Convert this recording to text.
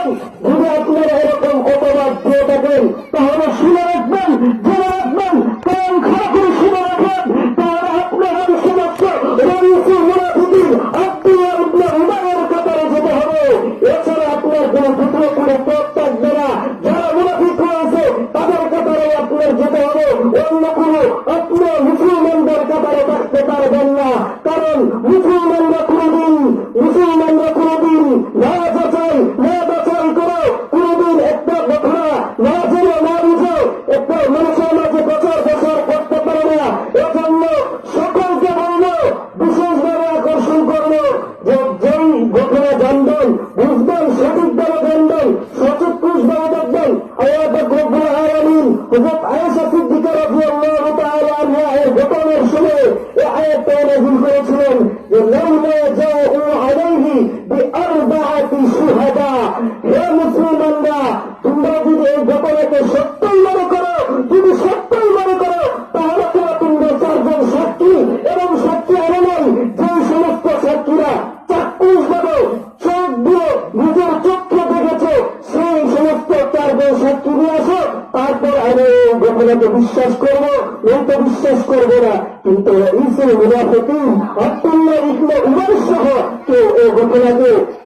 থাকেন, যদি আপনারা এরকম অপবাদ দিয়ে থাকেন, তাহলে শুনে রাখবেন, জেনে রাখবেন, কারণ খারাপ করে শুনে রাখবেন, তাহলে আপনারা সমস্ত রয়েছে মুনাফিকিন আব্দুল্লাহ ইবনে উমারের কাতারে যেতে হবে। এছাড়া আপনার কোন পুত্র কোনো পথ থাকবে না। যারা মুনাফিক রয়েছে তাদের কাতারে আপনার যেতে হবে, অন্য কোনো আপনার মুসলমানদের কাতারে থাকতে পারবেন না। কারণ মুসলমানরা কোনদিন না যাচাই না বাছাই করো, কোনদিন একটা ঘটনা না জেনে না বুঝে একটা মানুষের মাঝে প্রচার করতে পারে না। এজন্য সকলকে বলল, বিশেষভাবে আকর্ষণ করলো যে যেই ঘটনা জানবেন, বুঝবেন, সঠিকভাবে জানবেন, সচক্ষুষভাবে দেখবেন। আল্লাহ পাক রব্বুল আলামিন হযরত আয়েশা সিদ্দিকা রাদিয়াল্লাহু তাআলা আনহা এর ঘটনার সময় এই আয়াতটা নাযিল করেছিলেন যে লাউলা জাউ আলাইহি বিআরবাআতি শুহাদা। হে মুসলমানরা, তোমরা যদি এই ঘটনাকে সত্যই মনে করো, যদি সত্যই মনে করো, তাহলে তোমরা চারজন সাক্ষী এবং সাক্ষী আনো নাই, যে সমস্ত সাক্ষীরা চাক্ষুষভাবে চোখ দিয়ে নিজের চোখকে দেখেছে, সেই সমস্ত চারজন সাক্ষী নিয়ে আসো, তারপর আমি ঘটনাকে বিশ্বাস করবো, নয়তো বিশ্বাস করবো না। কিন্তু ইসে মুনাফিকিন আব্দুল্লাহ ইবনে উমর সহ কেউ এই ঘটনাকে